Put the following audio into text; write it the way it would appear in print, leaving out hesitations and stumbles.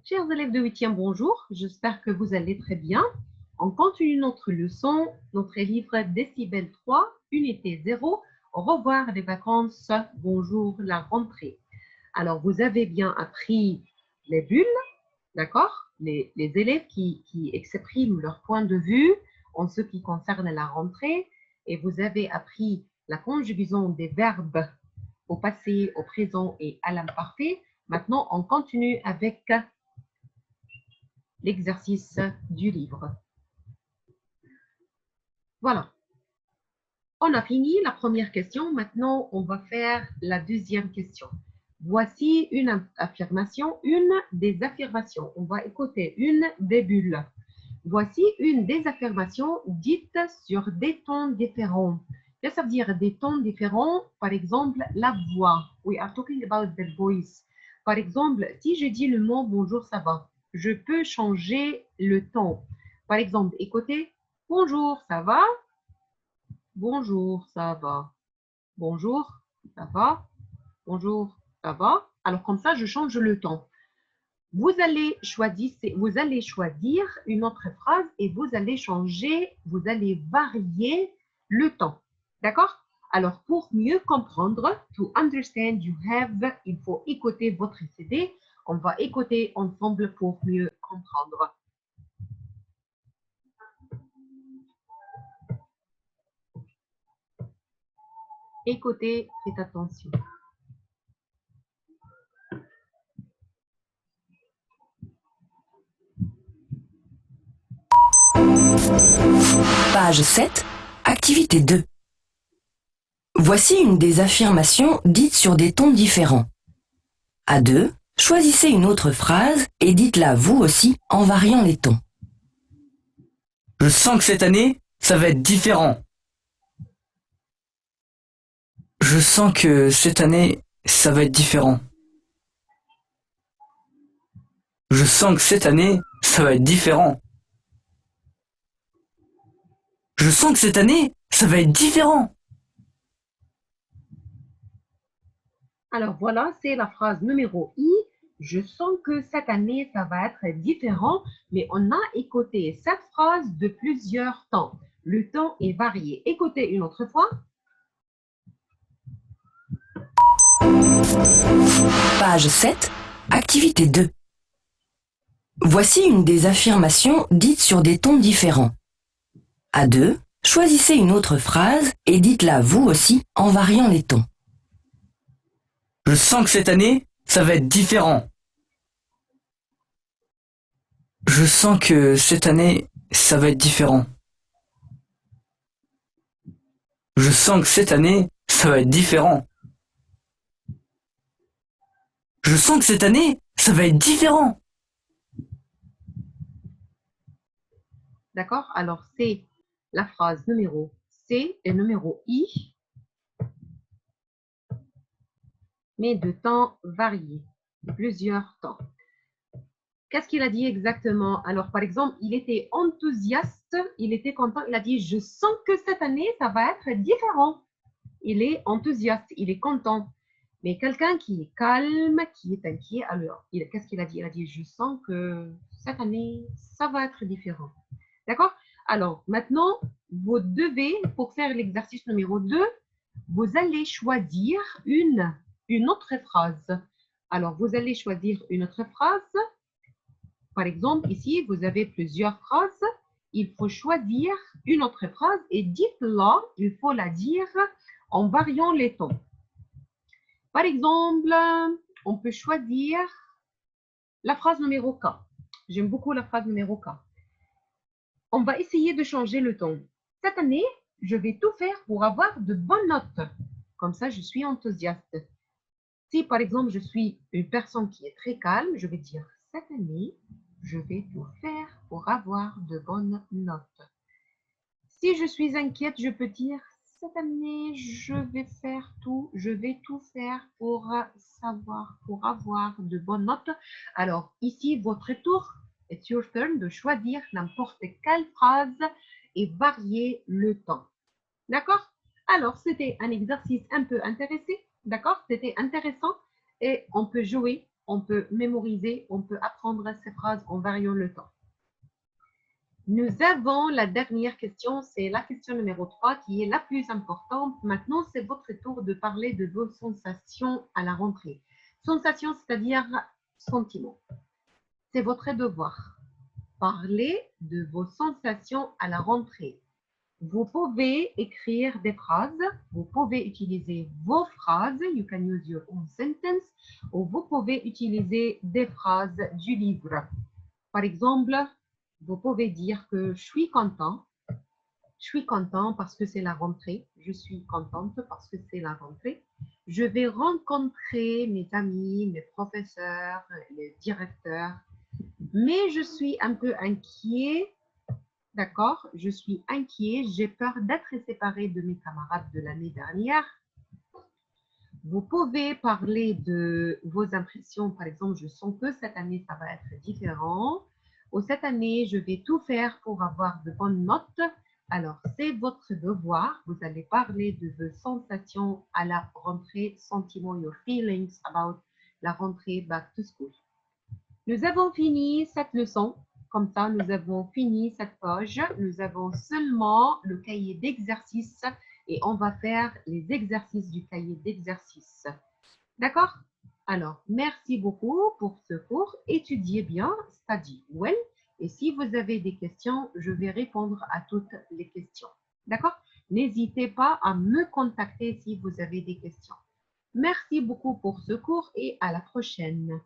Chers élèves de 8e, bonjour. J'espère que vous allez très bien. On continue notre leçon, notre livre Décibel 3, unité 0. Au revoir les vacances, bonjour la rentrée. Alors, vous avez bien appris les bulles, d'accord? Les élèves qui expriment leur point de vue en ce qui concerne la rentrée. Et vous avez appris la conjugaison des verbes au passé, au présent et à l'imparfait. Maintenant, on continue avec l'exercice du livre. Voilà. On a fini la première question. Maintenant, on va faire la deuxième question. Voici une affirmation, une des affirmations. On va écouter une des bulles. Voici une des affirmations dites sur des tons différents. Qu'est-ce que ça veut dire des tons différents? Par exemple, la voix. We are talking about the voice. Par exemple, si je dis le mot bonjour, ça va. Je peux changer le ton. Par exemple, écoutez, bonjour, ça va? Bonjour, ça va. Bonjour, ça va? Bonjour, ça va? Alors comme ça, je change le ton. Vous allez choisir une autre phrase et vous allez changer, vous allez varier le temps. D'accord? Alors, pour mieux comprendre, to understand you have, il faut écouter votre CD. On va écouter ensemble pour mieux comprendre. Écoutez, faites attention. Page 7, activité 2. Voici une des affirmations dites sur des tons différents. À 2, choisissez une autre phrase et dites-la vous aussi en variant les tons. Je sens que cette année, ça va être différent. Je sens que cette année, ça va être différent. Je sens que cette année, ça va être différent. Je sens que cette année, ça va être différent. Alors voilà, c'est la phrase numéro I. Je sens que cette année, ça va être différent, mais on a écouté cette phrase de plusieurs temps. Le temps est varié. Écoutez une autre fois. Page 7, activité 2. Voici une des affirmations dites sur des tons différents. À 2, choisissez une autre phrase et dites-la vous aussi en variant les tons. Je sens que cette année, ça va être différent. Je sens que cette année, ça va être différent. Je sens que cette année, ça va être différent. Je sens que cette année, ça va être différent. D'accord? Alors, c'est la phrase numéro C et numéro I, mais de temps variés, plusieurs temps. Qu'est-ce qu'il a dit exactement? Alors, par exemple, il était enthousiaste, il était content, il a dit « Je sens que cette année, ça va être différent ». Il est enthousiaste, il est content. Mais quelqu'un qui est calme, qui est inquiet, alors, qu'est-ce qu'il a dit? Il a dit « Je sens que cette année, ça va être différent ». D'accord? Alors, maintenant, vous devez, pour faire l'exercice numéro 2, vous allez choisir une autre phrase. Alors, vous allez choisir une autre phrase. Par exemple, ici, vous avez plusieurs phrases. Il faut choisir une autre phrase et dites-la, il faut la dire en variant les tons. Par exemple, on peut choisir la phrase numéro K. J'aime beaucoup la phrase numéro K. On va essayer de changer le ton. Cette année, je vais tout faire pour avoir de bonnes notes. Comme ça, je suis enthousiaste. Si, par exemple, je suis une personne qui est très calme, je vais dire « Cette année, je vais tout faire pour avoir de bonnes notes. » Si je suis inquiète, je peux dire « Cette année, je vais tout faire pour avoir de bonnes notes. » Alors, ici, votre tour, it's your turn de choisir n'importe quelle phrase et varier le temps. D'accord? Alors, c'était un exercice un peu intéressant. D'accord? C'était intéressant et on peut jouer on peut mémoriser, on peut apprendre ces phrases en variant le temps. Nous avons la dernière question, c'est la question numéro 3 qui est la plus importante. Maintenant, c'est votre tour de parler de vos sensations à la rentrée. Sensations, c'est-à-dire sentiments. C'est votre devoir. Parlez de vos sensations à la rentrée. Vous pouvez écrire des phrases, vous pouvez utiliser vos phrases, you can use your own sentence, ou vous pouvez utiliser des phrases du livre. Par exemple, vous pouvez dire que je suis content parce que c'est la rentrée, je suis contente parce que c'est la rentrée. Je vais rencontrer mes amis, mes professeurs, les directeurs, mais je suis un peu inquiet. D'accord, je suis inquiet, j'ai peur d'être séparée de mes camarades de l'année dernière. Vous pouvez parler de vos impressions, par exemple, je sens que cette année, ça va être différent. Ou cette année, je vais tout faire pour avoir de bonnes notes. Alors, c'est votre devoir. Vous allez parler de vos sensations à la rentrée, sentiments, your feelings about la rentrée back to school. Nous avons fini cette leçon. Comme ça, nous avons fini cette page. Nous avons seulement le cahier d'exercice et on va faire les exercices du cahier d'exercice. D'accord? Alors, merci beaucoup pour ce cours. Étudiez bien, study well. Et si vous avez des questions, je vais répondre à toutes les questions. D'accord? N'hésitez pas à me contacter si vous avez des questions. Merci beaucoup pour ce cours et à la prochaine.